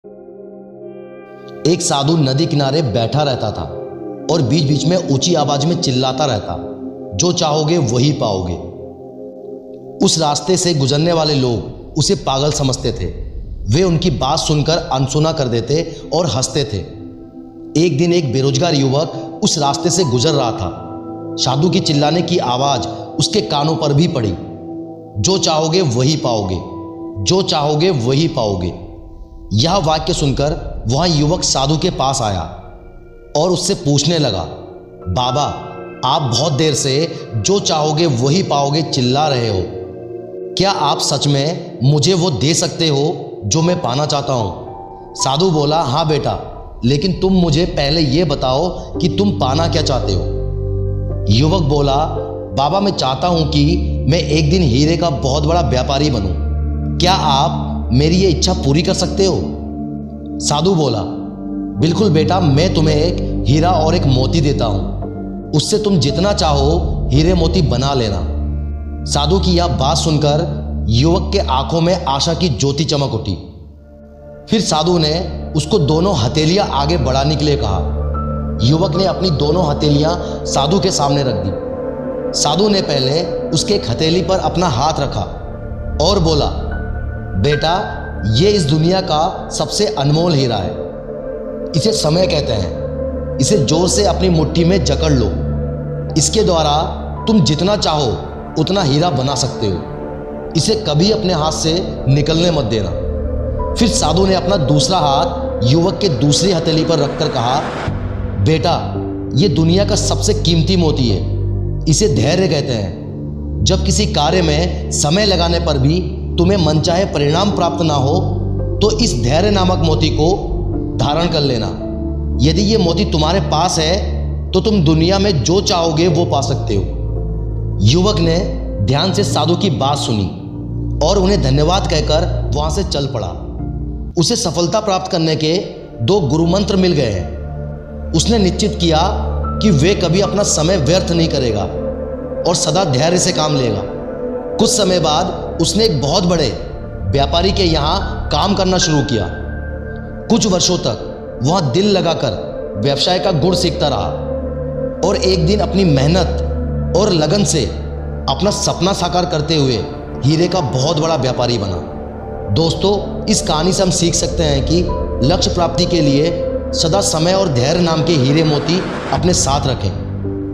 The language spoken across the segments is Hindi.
एक साधु नदी किनारे बैठा रहता था और बीच बीच में ऊंची आवाज में चिल्लाता रहता, जो चाहोगे वही पाओगे। उस रास्ते से गुजरने वाले लोग उसे पागल समझते थे। वे उनकी बात सुनकर अनसुना कर देते और हंसते थे। एक दिन एक बेरोजगार युवक उस रास्ते से गुजर रहा था। साधु की चिल्लाने की आवाज उसके कानों पर भी पड़ी, जो चाहोगे वही पाओगे, जो चाहोगे वही पाओगे। यह वाक्य सुनकर वह युवक साधु के पास आया और उससे पूछने लगा, बाबा, आप बहुत देर से जो चाहोगे वही पाओगे चिल्ला रहे हो, क्या आप सच में मुझे वो दे सकते हो जो मैं पाना चाहता हूँ? साधु बोला, हाँ बेटा, लेकिन तुम मुझे पहले ये बताओ कि तुम पाना क्या चाहते हो। युवक बोला, बाबा, मैं चाहता हूँ कि मैं एक दिन हीरे का बहुत बड़ा व्यापारी बनूं। क्या आप मेरी ये इच्छा पूरी कर सकते हो? साधु बोला, बिल्कुल बेटा, मैं तुम्हें एक हीरा और एक मोती देता हूं, उससे तुम जितना चाहो हीरे मोती बना लेना। साधु की यह बात सुनकर युवक के आंखों में आशा की ज्योति चमक उठी। फिर साधु ने उसको दोनों हथेलियां आगे बढ़ाने के लिए कहा। युवक ने अपनी दोनों हथेलियां साधु के सामने रख दी। साधु ने पहले उसके एक हथेली पर अपना हाथ रखा और बोला, बेटा, ये इस दुनिया का सबसे अनमोल हीरा है। इसे समय कहते हैं। इसे जोर से अपनी मुट्ठी में जकड़ लो। इसके द्वारा तुम जितना चाहो उतना हीरा बना सकते हो। इसे कभी अपने हाथ से निकलने मत देना। फिर साधु ने अपना दूसरा हाथ युवक के दूसरी हथेली पर रखकर कहा, बेटा, ये दुनिया का सबसे कीमती मोती है। इसे धैर्य कहते हैं। जब किसी कार्य में समय लगाने पर भी तुम्हें मनचाहे परिणाम प्राप्त ना हो तो इस धैर्य नामक मोती को धारण कर लेना। यदि ये मोती तुम्हारे पास है तो तुम दुनिया में जो चाहोगे वो पा सकते हो। युवक ने ध्यान से साधु की बात सुनी और उन्हें धन्यवाद कहकर वहां से चल पड़ा। उसे सफलता प्राप्त करने के 2 गुरु मंत्र मिल गए हैं। उसने निश्चित किया कि वे कभी अपना समय व्यर्थ नहीं करेगा और सदा धैर्य से काम लेगा। कुछ समय बाद उसने एक बहुत बड़े व्यापारी के यहाँ काम करना शुरू किया। कुछ वर्षों तक वह दिल लगाकर व्यवसाय का गुण सीखता रहा और एक दिन अपनी मेहनत और लगन से अपना सपना साकार करते हुए हीरे का बहुत बड़ा व्यापारी बना। दोस्तों, इस कहानी से हम सीख सकते हैं कि लक्ष्य प्राप्ति के लिए सदा समय और धैर्य नाम के हीरे मोती अपने साथ रखें।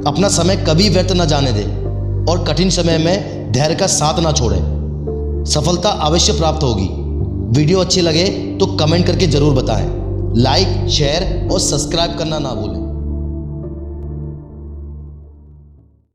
अपना समय कभी व्यर्थ न जाने दें और कठिन समय में धैर्य का साथ ना छोड़ें। सफलता अवश्य प्राप्त होगी। वीडियो अच्छी लगे तो कमेंट करके जरूर बताएं। लाइक, शेयर और सब्सक्राइब करना ना भूलें।